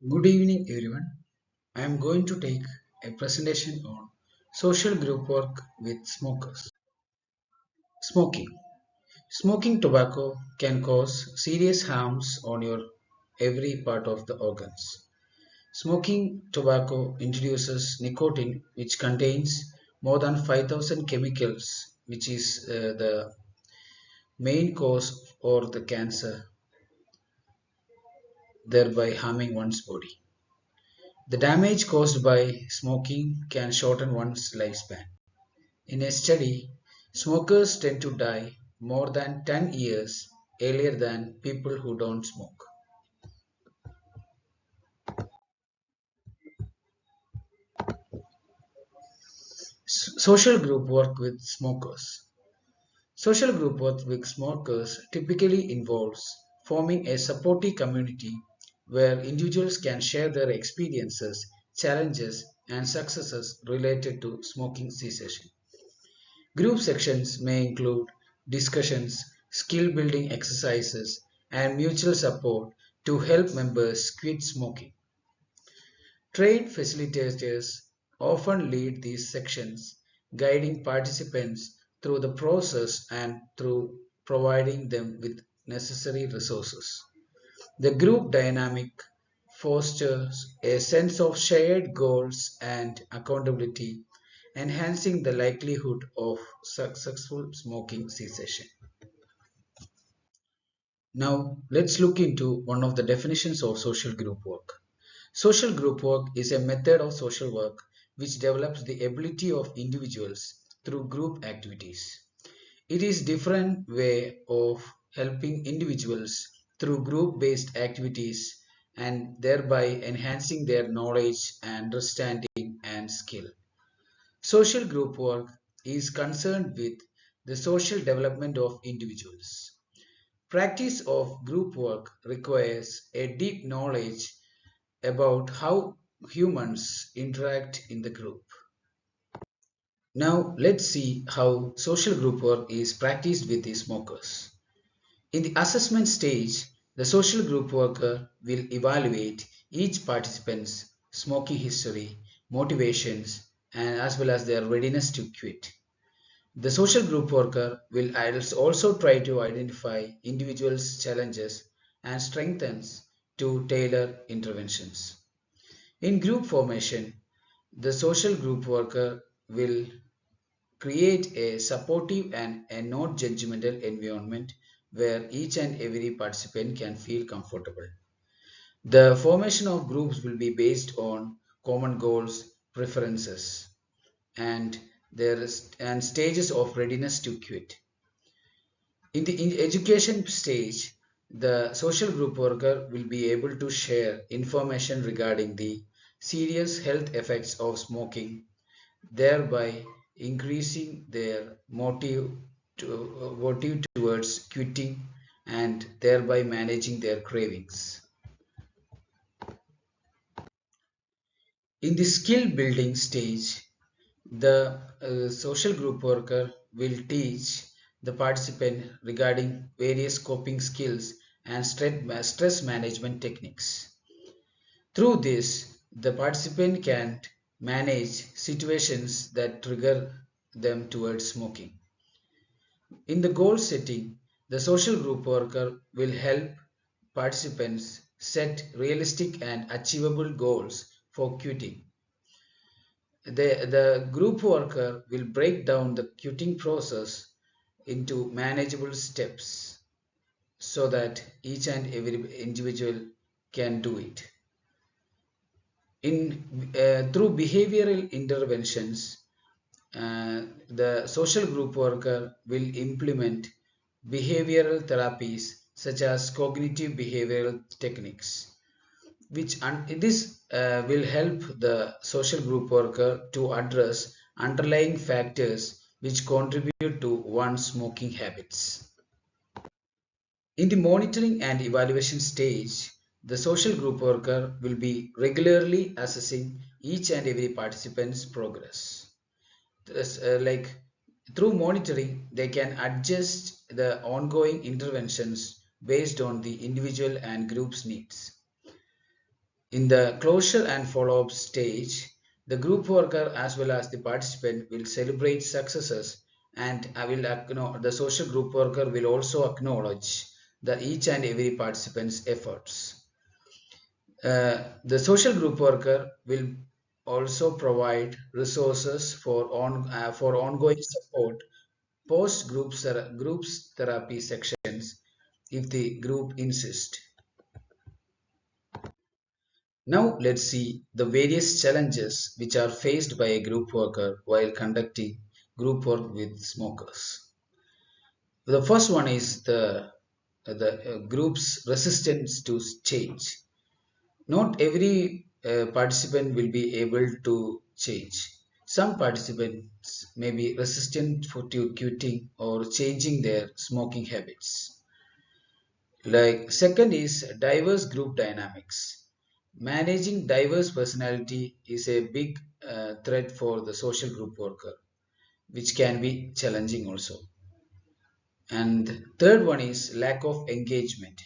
Good evening, everyone. I am going to take a presentation on social group work with smokers. Smoking. Smoking tobacco can cause serious harms on your every part of the organs. Smoking tobacco introduces nicotine, which contains more than 5,000 chemicals, which is the main cause for the cancer, thereby harming one's body. The damage caused by smoking can shorten one's lifespan. In a study, smokers tend to die more than 10 years earlier than people who don't smoke. Social group work with smokers. Social group work with smokers typically involves forming a supportive community where individuals can share their experiences, challenges, and successes related to smoking cessation. Group sections may include discussions, skill building exercises, and mutual support to help members quit smoking. Trained facilitators often lead these sections, guiding participants through the process and through providing them with necessary resources. The group dynamic fosters a sense of shared goals and accountability, enhancing the likelihood of successful smoking cessation. Now, let's look into one of the definitions of social group work. Social group work is a method of social work which develops the ability of individuals through group activities. It is different way of helping individuals through group-based activities and thereby enhancing their knowledge, understanding, and skill. Social group work is concerned with the social development of individuals. Practice of group work requires a deep knowledge about how humans interact in the group. Now let's see how social group work is practiced with the smokers. In the assessment stage, the social group worker will evaluate each participant's smoking history, motivations, and as well as their readiness to quit. The social group worker will also try to identify individuals' challenges and strengths to tailor interventions. In group formation, the social group worker will create a supportive and a non judgmental environment where each and every participant can feel comfortable. The formation of groups will be based on common goals, preferences, and and stages of readiness to quit. In education stage, the social group worker will be able to share information regarding the serious health effects of smoking, thereby increasing their motive towards quitting and thereby managing their cravings. In the skill building stage, the social group worker will teach the participant regarding various coping skills and stress management techniques. Through this, the participant can manage situations that trigger them towards smoking. In the goal setting, the social group worker will help participants set realistic and achievable goals for quitting. The group worker will break down the quitting process into manageable steps so that each and every individual can do it. Through behavioral interventions, the social group worker will implement behavioral therapies such as cognitive behavioral techniques, this will help the social group worker to address underlying factors which contribute to one's smoking habits. In the monitoring and evaluation stage, the social group worker will be regularly assessing each and every participant's progress. Like through monitoring, they can adjust the ongoing interventions based on the individual and group's needs. In the closure and follow-up stage, the group worker as well as the participant will celebrate successes, and the social group worker will also acknowledge each and every participant's efforts. The social group worker will also provide resources for ongoing support post groups therapy sections if the group insists. Now let's see the various challenges which are faced by a group worker while conducting group work with smokers. The first one is the group's resistance to change. Not every participant will be able to change. Some participants may be resistant to quitting or changing their smoking habits. Like second is diverse group dynamics. Managing diverse personality is a big threat for the social group worker, which can be challenging also. And third one is lack of engagement.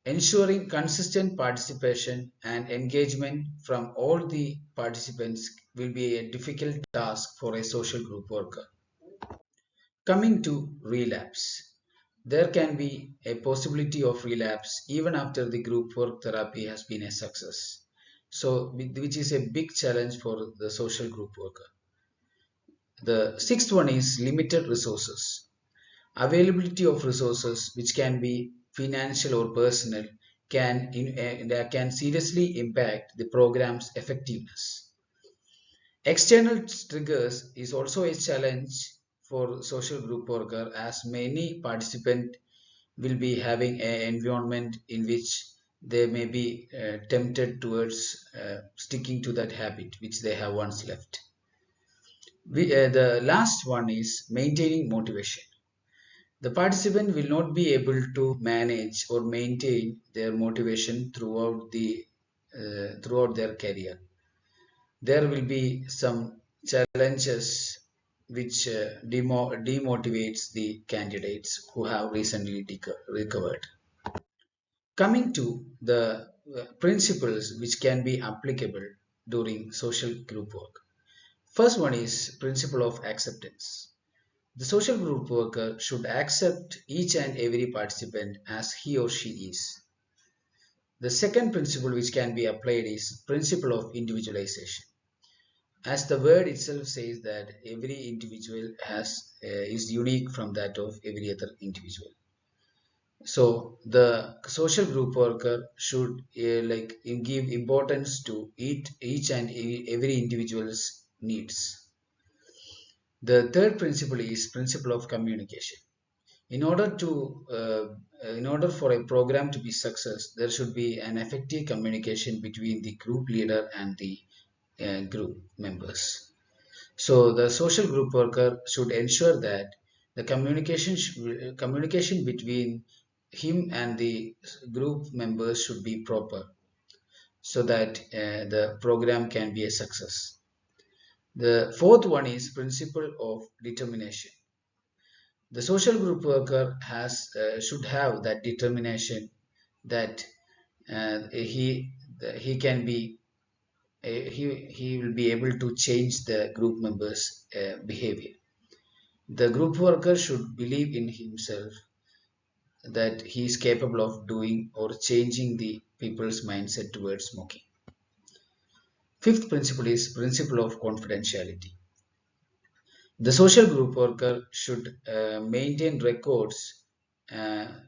Ensuring consistent participation and engagement from all the participants will be a difficult task for a social group worker. Coming to relapse, there can be a possibility of relapse even after the group work therapy has been a success. So, which is a big challenge for the social group worker. The sixth one is limited resources. Availability of resources, which can be financial or personal, that can seriously impact the program's effectiveness. External triggers is also a challenge for social group worker, as many participants will be having an environment in which they may be tempted towards sticking to that habit which they have once left. The last one is maintaining motivation. The participant will not be able to manage or maintain their motivation throughout their career. There will be some challenges which demotivates the candidates who have recently recovered. Coming to the principles which can be applicable during social group work. First one is principle of acceptance. The social group worker should accept each and every participant as he or she is. The second principle which can be applied is principle of individualization. As the word itself says that every individual is unique from that of every other individual. So the social group worker should give importance to each and every individual's needs. The third principle is principle of communication. In order in order for a program to be success, there should be an effective communication between the group leader and the group members. So the social group worker should ensure that the communication between him and the group members should be proper, so that the program can be a success. The fourth one is principle of determination. The social group worker should have that determination that he can be he will be able to change the group members' behavior. The group worker should believe in himself that he is capable of doing or changing the people's mindset towards smoking. Fifth principle is principle of confidentiality. The social group worker should maintain records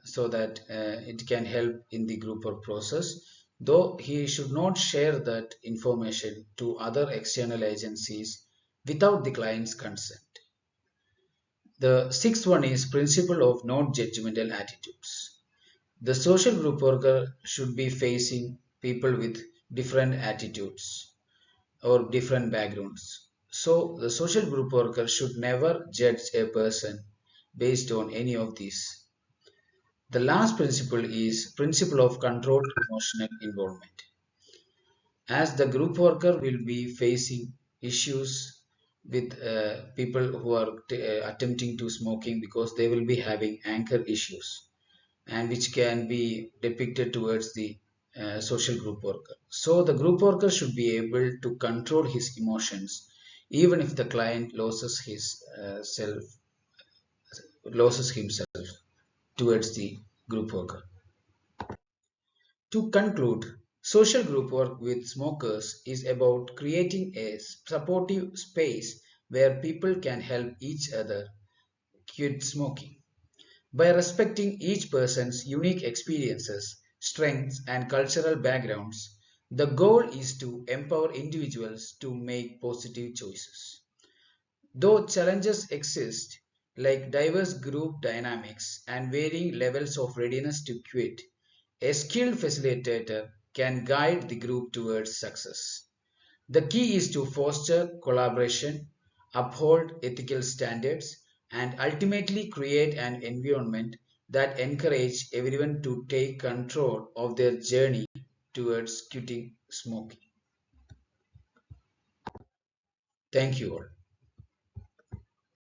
so that it can help in the group work process, though he should not share that information to other external agencies without the client's consent. The sixth one is principle of non-judgmental attitudes. The social group worker should be facing people with different attitudes or different backgrounds. So the social group worker should never judge a person based on any of these. The last principle is principle of controlled emotional involvement. As the group worker will be facing issues with people who are attempting to smoking, because they will be having anger issues, and which can be depicted towards the social group worker. So the group worker should be able to control his emotions, even if the client loses himself towards the group worker. To conclude, social group work with smokers is about creating a supportive space where people can help each other quit smoking. By respecting each person's unique experiences, strengths, and cultural backgrounds, the goal is to empower individuals to make positive choices. Though challenges exist, like diverse group dynamics and varying levels of readiness to quit, a skilled facilitator can guide the group towards success. The key is to foster collaboration, uphold ethical standards, and ultimately create an environment that encourages everyone to take control of their journey towards quitting smoking. Thank you all.